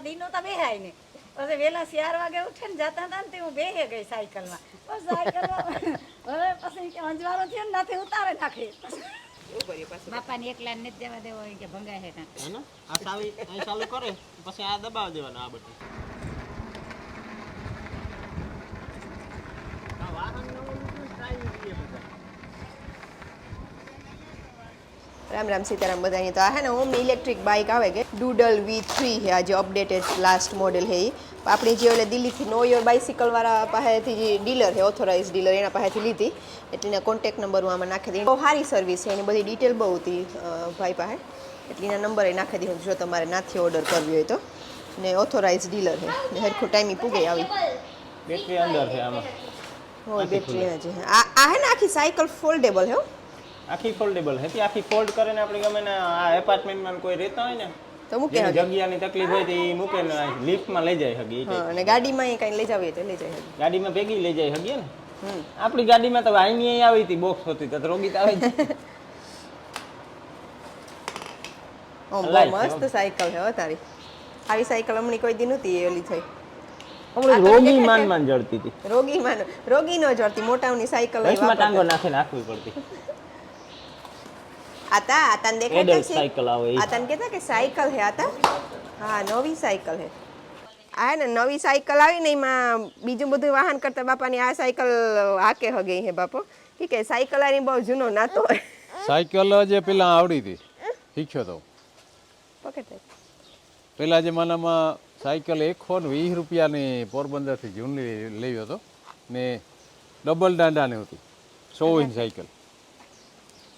દીનો તો બેહાય ને પછી વેલા 4 વાગે ઉઠે ને જતા હતા ને તે હું બેહે ગઈ સાયકલમાં બસ સાયકલમાં હવે પછી કે અંજવારો થયો ને નાથી ઉતારે નાખી બાપાને એકલા ને જવા દેવો કે ભંગાય હે ના હે ને આ ચાવી અહીં ચાલુ કરે પછી આ દબાવ દેવાનો આ બટન આ વાહન નો ટ્રાય કરીએ બધા राम राम सीताराम बताइए। तो है ना ओमनी इलेक्ट्रिक बाइक आवे के डूडल V3 है आज अपडेटेड लास्ट मॉडल है अपनी जे ओले दिल्ली थी नो योर बाइसिकल वाला पासेथी जे डीलर है ऑथोराइज डीलर एना पासेथी लीधी एटलीना कॉन्टेक्ट नंबर हूँ आमां नाखी दी बहुत सारी सर्विस है एनी बधी डिटेल बहुत थी भाई पासे एटलीना नंबर नाखी दी जो तमारे नाथी ऑर्डर करवी होय तो ने ऑथोराइज डीलर है ने हरखो टाइम पूगे आवी बैटरी अंदर है आमा हो बैटरी है आ है ना आखी साइकिल फोल्डेबल है आखी फोल्डेबल है आखी फोल्ड करे ने આપણે ગમે ને આ એપાર્ટમેન્ટ માં કોઈ રહેતા હોય ને તો મૂકે જગ્યાની તકલીફ હોય તો ઈ મૂકે ને લિફ્ટ માં લઈ જાય હગી હા અને ગાડીમાં એ કઈ લઈ જાવી તો લઈ જાય ગાડીમાં ભેગી લઈ જાય હગી ને આપણી ગાડીમાં તો આઈની અહીં આવી હતી બોક્સ હતી તો રોગીત આવે ઓ બહુ મસ્ત સાયકલ છે હો તારી આવી સાયકલ હમણી કોઈ દી નહોતી એ ઓલી થઈ હમણાં રોગી માન જડતી હતી રોગી નો જડતી મોટાની સાયકલ વચમાં ટાંગો નાખીને રાખવી પડતી आता आतन देखा एडल्ट साइकिल आवे आतन कहता कि साइकिल है आता हाँ नवी साइकिल है आ है ने नवी साइकिल आई नहीं मां बीजू બધું વાહન કરતા બાપાની આ સાયકલ હાકે હગઈ હે બાપો ઠીક હે સાયકલ આની બહુ જૂનો નાતો સાયકલ જે પેલા આવડી હતી શીખ્યો તો પકડ પેલા જમાનામાં સાયકલ 120 રૂપિયાની પોરબંદરથી જૂની લેવી હતો ને ડબલ દાંડાની હતી 100 ઇંચ સાયકલ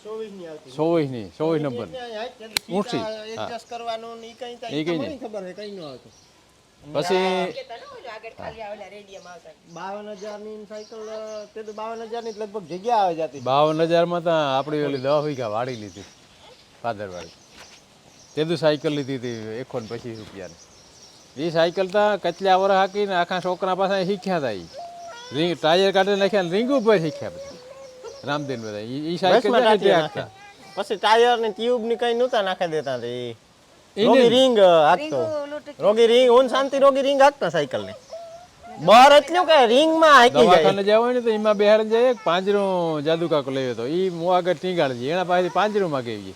24 નંબર ઊંચી એડજસ્ટ કરવાનું ની કઈ એ કઈ મને ખબર હે કઈ ન આવતું પછી આગળ ખાલી આવેલા રેડિયમ આવતા 52000 ની સાયકલ તે તો 52000 ની લગભગ જગ્યા આવે જાતી 52000 માં તો આપણી ઓલી 10 વીઘા વાડી લીધી ફાધર વાડી તે તો સાયકલ લીધી હતી 125 રૂપિયાની એ સાયકલ તો કચલા વર હાકીને આખા છોકરા પાસે શીખ્યા હતા રિંગ ટાયર કાઢી નાખ્યા રિંગ ઉપર શીખ્યા બધા રામદેન બધા ઈ સાયકલ નાખતા પછી ટાયર ને ટ્યુબ ની કઈ નહોતા નાખી દેતા તે રોગી રિંગ હાકતો રોગી રિંગ ઓન શાંતિ રોગી રિંગ હાકતા સાયકલ ને બહાર એટલું કે રિંગ માં હાકી જાય દવાખાને જાવ ને તો એમાં બેહાડ જાય પાંજરો જાદુ કાકો લેવ્યો તો ઈ મો આગળ ટીંગાડી એના પાસેથી પાંજરો માં ગઈ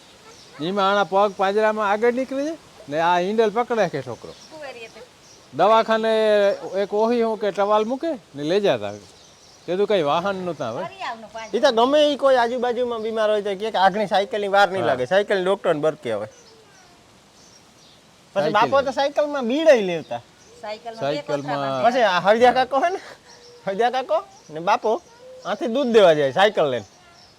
એમાં આના પગ પાંજરામાં આગળ નીકળી જાય ને આ હિન્ડલ પકડે કે છોકરો દવાખાને એક ઓહી હું કે ટવાલ મૂકે ને લઈ જતા તે તો કઈ વાહન નહોતા હવે ઈ તો ગમે ઈ કોઈ આજુબાજુમાં બીમાર હોય તો કે આગની સાયકલ ની વાર નહીં લાગે સાયકલ ની ડોક્ટર ને બરકે આવે પછી બાપો તો સાયકલ માં બીડાઈ લેતા સાયકલમાં પછી આ હળિયા કાકો હે ને હળિયા કાકો ને બાપો આથી દૂધ દેવા જાય સાયકલ લઈને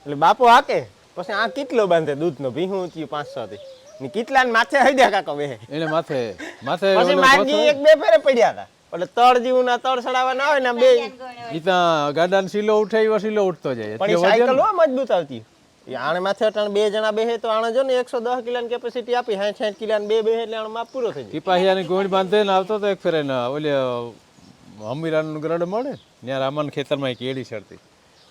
એટલે બાપો હાકે પછી આ કેટલો બાંધે દૂધનો ભીહું થયું 500 થી ને કેટલા ને માથે હળિયા કાકો બેહે એને માથે પછી માગી એક બે ફેરે પડ્યા હતા એટલે તળ જીવું ના તળ સડાવવાના આવે ને બે ઈ તો ગાડાનો સીલો ઉઠાવ્યો સીલો ઉઠતો જાય પણ સાયકલ હો મજબૂત આવતી આણે માથે અટાણ બે જણા બેહે તો આણે જો ને 110 કિલોની કેપેસિટી આપી 60 કિલોની બે બેહે એટલે આનો માપ પૂરો થઈ જાય ટીપાહિયાની ગોળ બાંધે ને આવતો તો એક ફેરે ને ઓલી હમીરાનું ગરડ મળે ત્યાં રામન ખેતરમાં કેડી ચડતી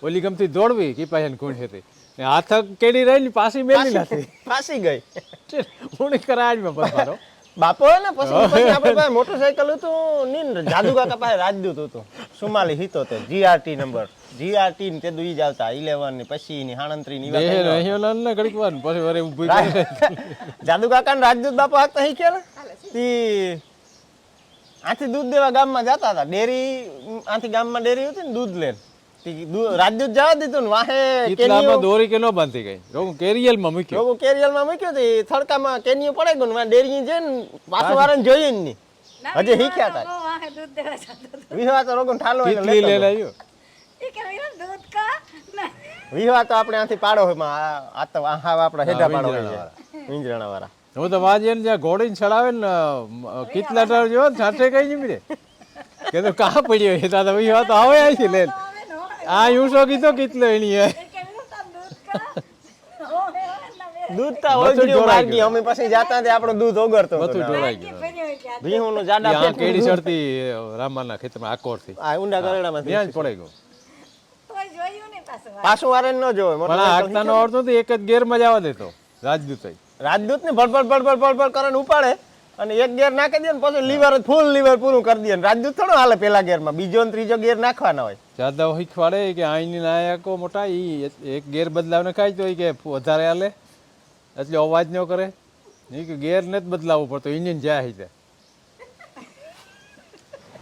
ઓલી ગમતી દોડવી ટીપાહિયાની ગોળ હતી ને હાથ કેડી રહી ને પાછી મેલી નાખી ફાસી ગઈ ઉણી કરાજમાં પથારો બાપો ને પછી આપણે પાસે મોટરસાયકલ હતું નીન જાદુ કાકા પાસે રાજદૂત હતું 4477 જીઆરટી નંબર જીઆરટી ને તે દુઈ જ આવતા 11 ને પછી ની 37 ની વાત રહ્યો ને ઘડીક વાર પછી વરે ઊભી જાદુ કાકા ને રાજદૂત બાપો હાકતા હી કે તી આથી દૂધ દેવા ગામમાં જતા હતા ડેરી આથી ગામમાં ડેરી હતી ને દૂધ લેન રાજદૂત જવા દીધું ને વાહે કેટલામાં દોરી કે નો બાંધી ગઈ રોગો કેરિયલમાં મૂક્યો તે થડકામાં કેનિયો પડે ગયો ને ડેરી જઈને પાછું વારન જોયું જ નહીં હજી શીખ્યા હતા વાહે દૂધ દેવા જતો વિહવા તો રોગન ઠાલો કેટલી લઈ લાવ્યો એ કે દૂધ કા ના વિહવા તો આપણે આથી પાડો હોય આ તો હા આપણા હેડા પાડો હોય વિંજરાણા વાળા હું તો વાજે ને જ્યાં ઘોડીને ચડાવે ને કેટલા ટર જો છાટે કઈ નહીં મળે કે તો કા પડ્યો એ તો વિહવા તો આવે આવી લે આ યુસો કીધો કેટલો એની હે દૂધ તા ઓળખી માર્ગી અમે પછી જાતા તે આપણો દૂધ ઓગરતો બધું ઢોળાઈ ગયું ભીહું નો જાડા આ કેડી ચડતી રામાના ખેતરમાં આકોરથી આ ઊંડા ગરડામાં ત્યાં જ પડી ગયો તોય જોયું ને પાછું વારે ન જોવે પણ આ હાકતાનો અર્થ નથી એક જ ગેરમાં જવા દેતો રાજદૂત રાજદૂત ને ભડભડ કરીને ઉપાડે અને એક ગેર નાખી દે ને પછી લીવર ફૂલ લીવર પૂરું કરી દે. રાજદૂત થોડો હાલે પેલા ગેરમાં, બીજો ને ત્રીજો ગેર નાખવાના હોય. જાદવ શીખવાડે કે અહીંની નાયકો મોટા ઈ એક ગેર બદલાવને ખાય તો ઈ કે વધારે હાલે એટલે અવાજ ન કરે. નહીં કે ગેર નથી બદલાવવું પડતો, ઇન્જિન જાય છે.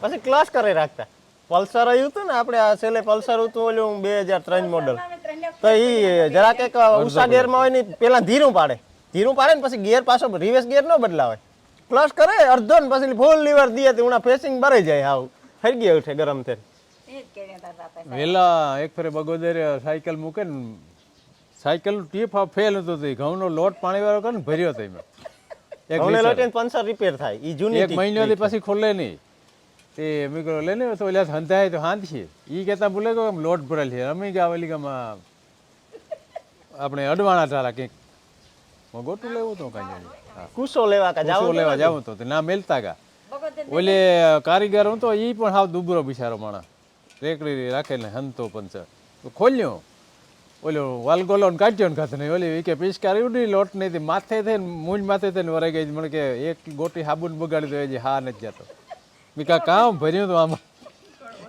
પછી ક્લચ કરે રાખતા. પલ્સર આવ્યું હતું ને આપણે આ છેલ્લે પલ્સર હતું ઓલું 2003 મોડલ, તો એ જરાક એક ઉષા ગેરમાં હોય ને પેલા ધીરું પાડે ને પછી ગેર પાછો રિવર્સ ગેર ન બદલાવે, ક્લચ કરે અડધો ને પછી ફૂલ લીવર દે તો ઉણા ફેસિંગ ભરાઈ જાય. હાવ થઈ ગયા ઉઠે ગરમ થઈ. એ જ કર્યા તાર બાપા. વેલા એક ફેરે બગોદર સાયકલ મૂકે ને, સાયકલ ટીપ ફેલ હતું તો ઘઉંનો લોટ પાણી વાળો કરે ને ભર્યો હતો એમાં. ઘઉંને લોટીને પંચર રિપેર થાય ઈ જૂની એક મહિનાથી પછી ખોલે નહીં. તે અમે કહો લઈને તો એટલે હંધાય તો હાંધ છે. એ કહેતા બોલે કે લોટ ભરેલ છે. અમે ગયા ઓલી ગામમાં આપણે અડવાણા ટાળા કંઈક ગોટું લેવું હતું કાંઈ, કુસો લેવા કા જાવ લેવા જાવું તો ના મેલતા ગા. ઓલે કારીગર હું તો એ પણ હાવ દુબરો બિચારો માણસ, રેકડી રાખેને હંતો પંચર તો ખોલ્યો, ઓલો વાલગોલો કાઢ્યો ને ખાતે નહીં. ઓલી કે પિચકારી ઉડી લોટ નહીં માથે થઈને મૂંજ માથે થઈને વરાઈ ગઈ. મને કે એક ગોટી સાબુન બગાડી દો હજી હા નથી જતો. મેં કા કામ ભર્યું હતું આમાં,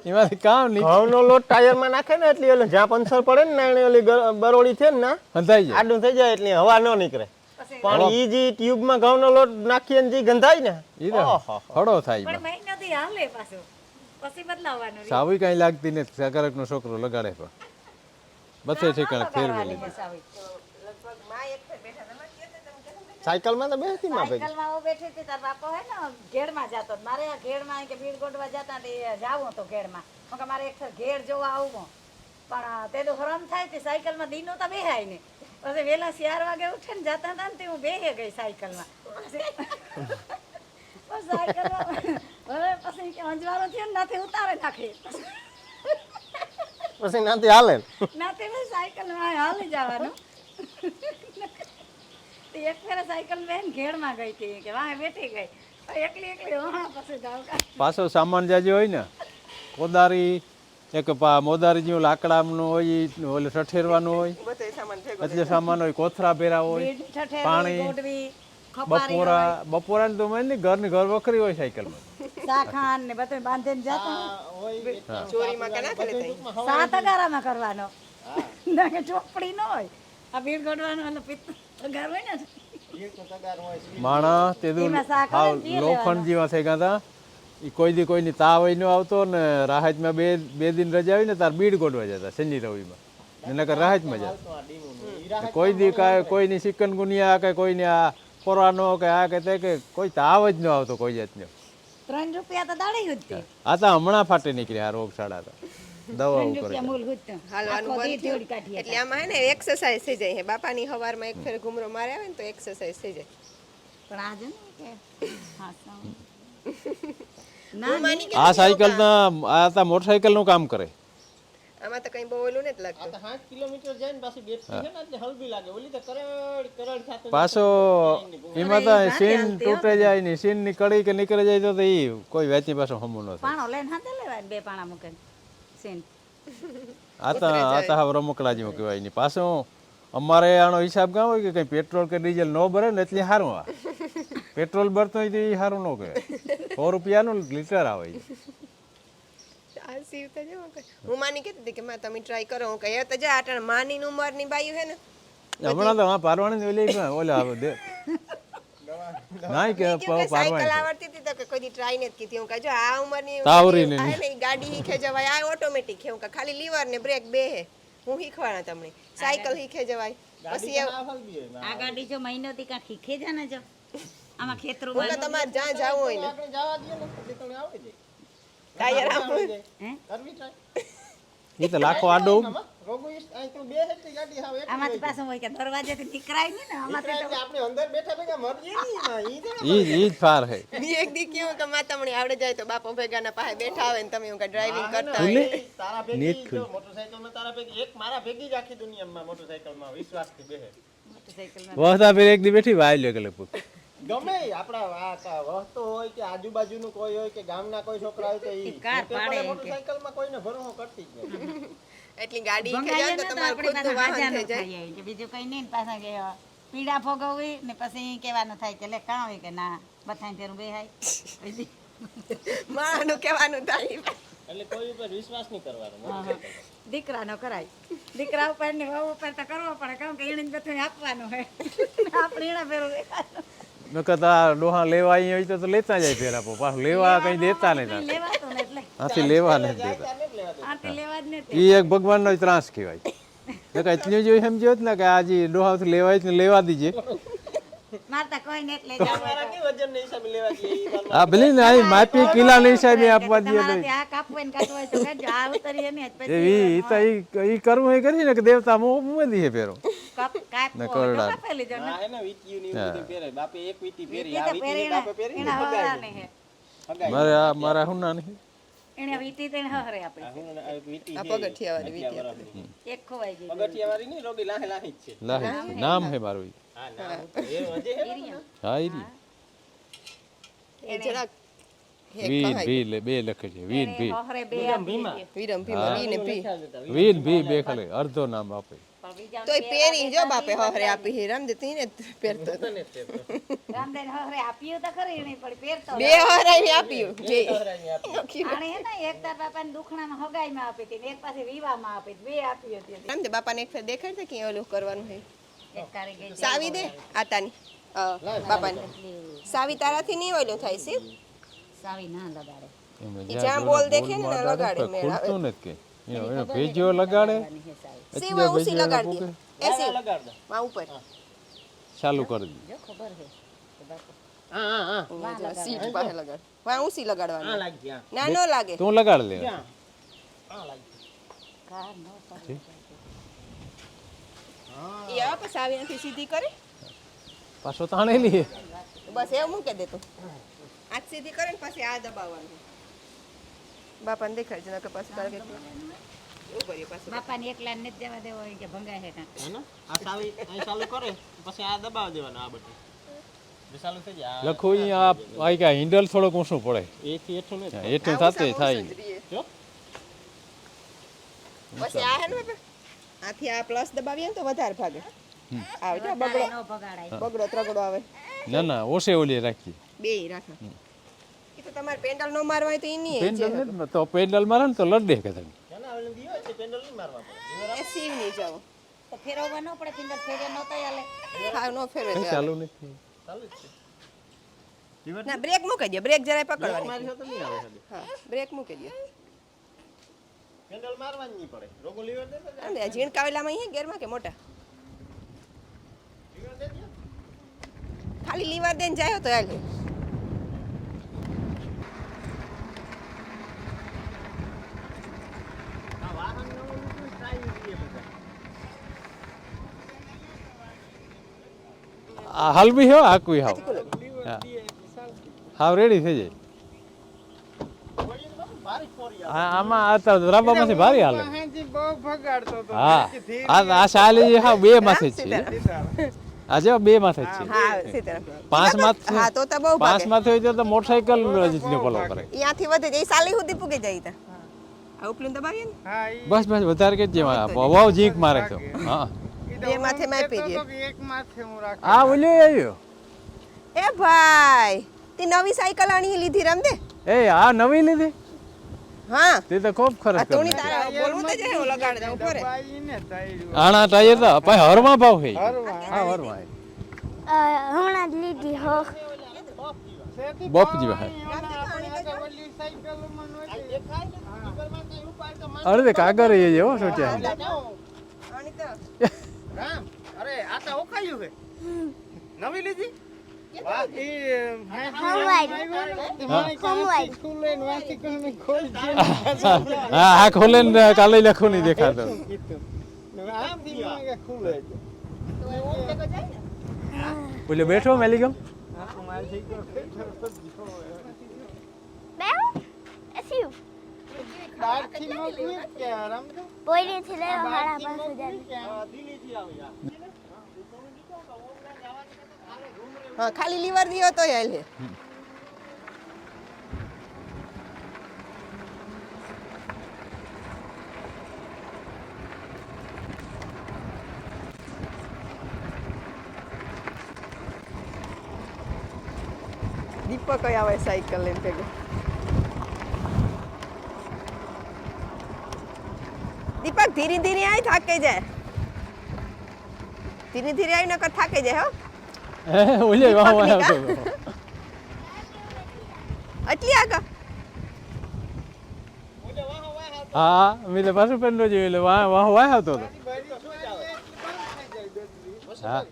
એમાંથી કામ નહીં. ઘઉંનો લોટ ટાયરમાં નાખે ને એટલે ઓલો જ્યાં પંચર પડે ને એને ઓલી બરોળી છે ને હંધાઈ જાય, આડું થઈ જાય એટલે હવા ન નીકળે. પણ ઈ જે ટ્યુબમાં ઘઉંનો લોટ નાખીએ ને જે ગંધાય ને એ તો હળો થાય. પણ મહિનાથી હાલે પાછું, પછી બદલાવવાનું. સાવી કઈ લાગતી નથી. સકારક નો છોકરો લગાડે પણ બધે ઠેકાણે ફેરવી લીધી. સાયકલમાં તો બેસતી માં ભાઈ. સાયકલમાં હું બેઠી હતી, તાર બાપો હે ને ઘેડમાં જતો. મારે આ ઘેડમાં કે ભીડ ગોઠવા જતા તે જાવું તો ઘેડમાં. કે મારે એક ઘેડ જોવા આવું, પણ તેનું હરામ થાય તે સાયકલમાં દીનો તો બેહાય ને. પછી વહેલા 4 વાગે ઉઠે ને જતા હતા ને તે હું બેહી ગઈ સાયકલમાં. પછી સાયકલમાં હવે પછી કે અંજવારો થયો ને નાથી ઉતારે નાખી. પછી નાથી હાલે નાથી સાયકલમાં હાલી જવાનું. એક ફેરે સાયકલ બેન ઘેડમાં ગઈ હતી કે વાહ બેઠી ગઈ એકલી પછી જાવ. પાછો સામાન જાજો હોય ને, કોદારી એક મોદારી જેવું લાકડાનું હોય, ઓલે ઠઠેરવાનું હોય એટલે સામાન હોય, કોથરા ભેરા હોય, પાણી, બપોરા ને તો મને ઘરની ઘર વખરી હોય સાયકલમાં. શાખાન ને બધું બાંધીને જતા ચોરીમાં કેના 7 અગારામાં કરવાનો ના કે ચોપડી ન હોય. આ ભીડ ગોઠવાનું અને પગાર હોય ને માણસ તે લોખંડ જેવા થઈ ગયા હતા. એ કોઈ દી કોઈની તાવ ન આવતો ને રાહતમાં બે દિન રજા આવી ને તાર બીડ ગોઠવા જતા શનિ રવિમાં, એના રાહતમાં જતા. કોઈ દી કાંઈ કોઈની ચિકનગુનિયા કે કોઈને આ કોરોનો કે આ કે તે કે કોઈ તાવ જ ન આવતો કોઈ જાતનો. 3 રૂપિયા તો દાડી હતી. આ તો હમણાં ફાટે નીકળ્યા આ રોગશાળા તો દવાઓ કરે. એટલે આમાં હે ને એક્સરસાઇઝ થઈ જાય. બાપાની હવારમાં એક ફેર ઘુમરો મારે આવે ને તો એક્સરસાઇઝ થઈ જાય. પણ આજે આ સાયકલ આ મોટરસાયકલ નું કામ કરે. આમાં તો કઈ બહુ ઓલું નથી લાગતું. 8 કિલોમીટર જાય ને પાછી બેટરી છે ને એટલે હલવી લાગે. ઓલી તો કરડ થાતો પાછો એમાં તો સીન તૂટે જાય ને સીન ની કડી કે નીકળી જાય તો ઈ કોઈ વેચી પાછો હમું ન થાય. પાણો લઈને હાથે લેવાય 2 પાણા મૂકે સીન. આ તો હવે રમકડા જેવું કહેવાય નહીં. પાછો અમારે આનો હિસાબ કાં હોય કે કંઈ પેટ્રોલ કે ડીઝલ ન ભરે ને એટલે સારું. આ પેટ્રોલ ભરતો હોય તો એ સારું ન કહેવાય. 100 રૂપિયાનું લીટર આવે. હું માની કહેતી હતી કે માં તમે ટ્રાય કરો. હું કહે તો જા આટણ માની ઉંમરની બાયું હે ને હમણાં તો હા પારવાની ઓલા નાઈ કે સાયકલ આવડતી હતી તો કે કોઈ ટ્રાય નથી કીધી. હું કહે જો આ ઉંમરની ગાડી શીખે જવાય, આ ઓટોમેટિક છે. હું કહે ખાલી લીવર ને બ્રેક બે હે. હું શીખવાના તમને સાયકલ શીખે જવાય. પછી આ ગાડી જો મહિનોથી કાં શીખે જ ને જો આમાં ખેતરોમાં તમારે જ્યાં જવું હોય ને જવા દે ને એટલે તમને આવડી જાય. ટાયર આપો કરવી ટ્રાય. એ તો લાખો આડો રોગોઈસ આ તો બે હેટી ગાડી હાવ એક આમાંથી પાછું હોય કે દરવાજેથી નીકળાય નહીં ને આમાંથી તો આપણે અંદર બેઠા ભેગા મરજી નહીં. ઈ જ ફાર હે. બી એક દી કેવું કે માં તમને આવડે જાય તો બાપો ભેગાના પાસે બેઠા આવે ને તમે હું ડ્રાઇવિંગ કરતા હોય. તારા ભેગી જો મોટરસાઇકલમાં તારા ભેગી એક મારા ભેગી જ આખી દુનિયામાં મોટરસાઇકલમાં વિશ્વાસથી બેહે. મોટરસાઇકલમાં વહતા ફેર એક દી બેઠી વાય લે કે ગમે આપણા આ વસ્તુ હોય કે આજુબાજુનું કોઈ હોય કે ગામના કોઈ છોકરા હોય તો ઈ કાર પાડે મોટરસાઇકલમાં કોઈને ભરોસો કરતી જ નહીં. એટલી ગાડી કે જાય તો તમારું ખુદનું વાહન થઈ જાય. બીજું કઈ નહીં પાછા કે પીડા ભોગવવી ને પછી કહેવાનું થાય કે લે કાં હોય કે ના બધાને ફેરું બેહાય પછી માનું કહેવાનું થાય એટલે કોઈ ઉપર વિશ્વાસ નહીં કરવાનો. દીકરાનો કરાય દીકરા ઉપર ને વહુ ઉપર તો કરવો પડે કેમ કે એને જ બધું આપવાનું હોય આપણે એના ફેરું બેહાય નકર આ ડોહા લેવા અહીં હોય તો લેતા જાય પેલા પાછું લેવા કઈ દેતા નહીં લેવાતું ને એટલે આથી લેવા નથી દેતા આથી લેવા જ નથી એ એક ભગવાનનો ત્રાસ કહેવાય નકર એટલું જોઈ સમજ્યો જ ને કે આજે ડોહાથી લેવાય ને લેવા દીજે મારતા કોઈ ને એટલે તમારા કે વજનના હિસાબે લેવા દઈએ ઈ વાત. હા ભલે ને આ માપી કિલ્લાના હિસાબે આપવા દઈએ તો તમારાથી આ કાપવું ને કાઢવું હોય તો કરજો આ ઉતરી એને જ પછી ઈ તો ઈ કરવું એ કરી ને કે દેવતા મોં દીએ પેરો કાપવો નકર હોય તો કાપી લીધો ને હા એને વીંટીયું ને એવું બધું પહેરે. બાપે એક વીંટી પહેરી, વીંટી આ તો વીંટીને પહેરી બાપે પહેરી એના હવારાને હે હગાઈ. મારા હુના નહીં એને વીંટી તેને હરે આપે આ હું આ વીંટી આ છે. પગથિયાવાળી વીંટી વરસની. એક ખોવાઈ ગઈ પગથિયાવાળી નહીં, રોગી લાહે લાહી જ છે. લાહી નામ હે મારું ઈ. હા ના એ હજે હે ને? હા ઈ રી. એ જરાક વીન ભી બે લખે છે વીન ભી હરે બે આપી દે. વિરમ ભીમાં વી ને ભી વીન ભી બે ખાલી અડધો નામ આપે પણ બીજાને તોય પહેરી જો બાપે હરે આપી હે રામદે તીને જ પહેરતો હતો. રામદેવ હરે આપ્યું તો ખરી એને પણ પહેરતો બે હરાઈ આપ્યું જે આણે હે ને એક તાર બાપાને દુખણામાં હગાઈમાં આપી હતી ને એક પાસે વિવાહમાં આપી હતી. બે આપી હતી રામદે બાપાને એક ફેર દેખાડ છે કે ઓલું કરવાનું હે એક તારી ગઈ સાવી દે આતાની બાપાને સાવી તારાથી નહીં ઓલું થાય શિવ સાવી ના લગાડે એમાં ઈ જ્યાં બોલ દેખે ને ના લગાડે મેળ આવે ખુલતું નથી કે એને ભેજો લગાડે શિવ ઉસી લગાડ દે એ શિવ લગાડ દે. માં ઉપર ચાલુ કરી દે જો ખબર હે કે બાપુ હા હા હા સીટ પાસે લગાડ માં ઉસી હા લગાડવાનું લાગી ગયા. ના નો લાગે તું લગાડ લે હા લાગી. કાર નો પડે ઈ આ પછી સાવી નથી સીધી કરે પાછો તાણેલી બસ એવું મૂકે દે તું આજ સીધી કરે ને પછી આ દબાવવાનું બાપાને દેખાડ છે નકર પાછું તારે એવું કરીએ પાછું બાપાને એકલા ને જ જવા દેવો હોય કે ભંગાય હે કાં હે ને? આ સાવી અહીં ચાલુ કરે પછી આ દબાવ દેવાનું આ બટન. જે ચાલુ થઈ જાય આ લખો આ આ કે હિન્ડલ થોડોક ઊંચું પડે એથી હેઠું નહીં થાય. એટલું થાતે થાય જો પછી આ હે ને બાપા આથી આ પ્લસ દબાવીએ ને તો વધારે ભાગે આવે જો બગડો નો ભગાડાય બગડો ત્રગડો આવે ના ના ઓછે ઓલી રાખી બેય રાખે ઈ તો તમારે પેન્ડલ નો મારવા હોય તો ઈ નહીં પેન્ડલ નથી તો પેન્ડલ મારે ને તો લડે કે તમે ના ઓલું દીવો છે પેન્ડલ નહીં મારવા પડે. એ સીવ નહીં જાવ તો ફેરવવા ન પડે પિંદર ફેરે ન તો હાલે હા નો ફેરવે તો ચાલુ નથી ચાલુ જ છે. ના બ્રેક મૂકી દે બ્રેક જરાય પકડવાની મારી સાથે નહીં આવે સાહેબ. હા બ્રેક મૂકી દે પેન્ડલ મારવાની નહીં પડે. રોગો લીવર દે તો અને ઝીણકાવેલામાં અહીં ગેરમાં કે મોટા લીવર દે દે. ખાલી લીવર દઈને જાય તો હાલે આ વાહન નો ઓલું ટ્રાય કરીએ બધા. આ હલવી હો આકુઈ હાવ હા. હાવ રેડી થઈ જાય બારીક ફોરી આવે. આ આમાં આ તો રાબામાંથી ભારી હાલે હા આ શાલી હા બે માથે જ છે આ જો બે માથે જ છે હા સીતારામ પાંચ માથે હા તો બહુ પાંચ ભાગે માથે હોય તો મોટરસાઇકલ જ ફોલો કરે અહીંયાથી વધે જાય સાલી સુધી પૂગે જાય તા આ ઉપલું દબાવીએ ને બસ બસ વધારે કે જેમાં હવાઓ જીંક મારે તો હા બે માથે માપી દે આ ઓલ્યો આવ્યો એ ભાઈ તે નવી સાયકલ આણી લીધી રમદે એ આ નવી લીધી હા તે તો ખૂબ આ ખર્ચ તોણી કરી તારા બોલવું તો જાય લગાડ દઉં ફરે આણા ટાયર તો ભાઈ હરમાં ભાવ હે હા હરમાં હમણાં જ લીધી હો બોપ જેવા હે અરે કાગર એ જેવો સોચ્યા આણી તો રામ અરે આ તો ઓખાયું છે. નવી લીધી વાહ હા આ ખોલે ને કાલે લખું નહીં દેખાતો બોલે બેઠો મેલીગમ પોઈડીથી લેવા મારા પાસે જાય દિલ્હીથી આવી આ. હા ખાલી લીવર દિયો તો હાલે દીપક આવે સાયકલ લઈને ભેગો. દીપક ધીરે ધીરે આય થાકી જાય. ધીરે ધીરે આવીને કર થાકી જાય હો. ઓલે વાહ વાહ દીપકની આવતો હતો. આટલી આગળ હા મેં તો પાછું પેલો જોયું એટલે વાહ વાહ વાહ આવતો હતો. હા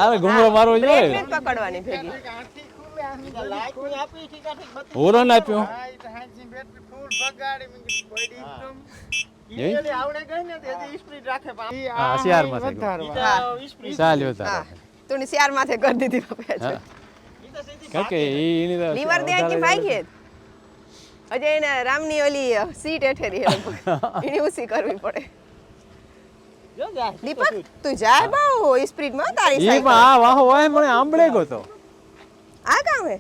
અરે ઘુમરો મારવો બ્રેક જોઈએ. નથી પકડવાની ભેગી. હોરન આપ્યું હા શિયારમાં થઈ ગયું. ચાલ્યો હા તારો. તું શિયાર માથે કરી દીધી બાપા. હા કારણ કે એની તો લીવર દે કે ભાઈ કે અજય એને રામની ઓલી સીટ હેઠેરી હે એની ઉસી કરવી પડે. દીપક તું જાય બહુ સ્પીડમાં તારી ઈ સાયકલ. પણ આ વાહ વાહ મને આંબળે ગયો તો. આ કામ હે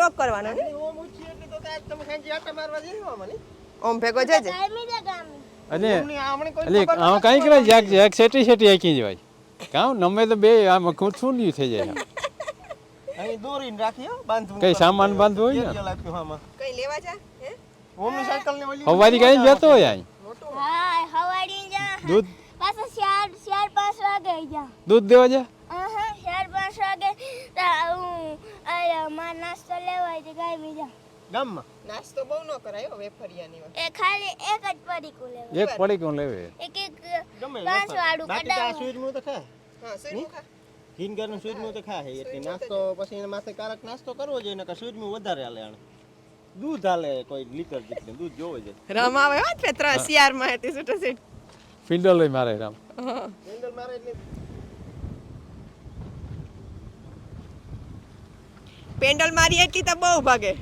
લોક કરવાનો ને ઓમ ભેગો જજે. અને એટલે આમ કઈ કરે જાક જાક સેટી સેટી આખી જવાય કામ નમે તો બે આમ શું નહીં થઈ જાય. અહીં દોરીને રાખી હો બાંધવું. કઈ સામાન બાંધવો હોય ને તેલ આપ્યું આમાં. કઈ લેવા જા હે ઓમની સાયકલ ને ઓલી હવારી કઈ જતો હોય અહીં હા હવાડી જા દૂધ પાછા 4-5 વાગે જા દૂધ દેવા જા. 4-5 વાગે હું માર નાસ્તો લેવા જ ગામી જા ગામમાં નાસ્તો બહુ ન કરાય હો વેફરિયાની વાત. એ ખાલી એક જ પડીકું લેવા એક પડી કોણ લેવે એક ગમે 5 વાળું બાકી તો આ કડાવ સૂરજમું તો ખા હા સુઈ ખા. હિંગરનું સૂરજમું તો ખા હે એટલે નાસ્તો પછી એને માથે કારક નાસ્તો કરવો જોઈએ નકર સૂરજમું વધારે હાલે આને દૂધ હાલે કોઈ લીટર જેટલું દૂધ જોવે છે રમ આવે હો તે ત્રણ શિયારમાં હતી સુટો સીટ. ફિંડલ લઈ મારે રામ. હેન્ડલ મારે એટલે પેન્ડલ મારી એટલી તો બહુ ભાગે.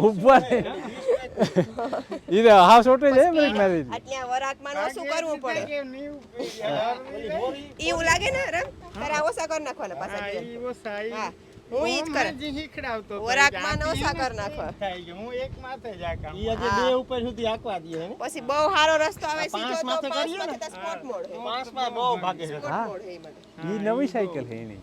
ઉપર ઈ તો હાફ છોટે જાય બ્રેક મારી. આટલી આ વરાકમાં નો શું કરવું પડે એવું લાગે ને રમ તારા ઓછા કરી નાખવાના પાછા હા હું ઈ જ કરે વરાકમાં નો ઓછા કરી નાખવા. ઈ આજે બે ઉપર સુધી આકવા દે હે ને પછી બહુ સારો રસ્તો આવે સીધો પાંચ તો માથે 5 કરીએ ને? માંથી સ્પોટ મોડ પાંચમાં બહુ ભાગે છે સ્પોટ મોડ હે ઈ મને. ઈ નવી સાયકલ છે એની.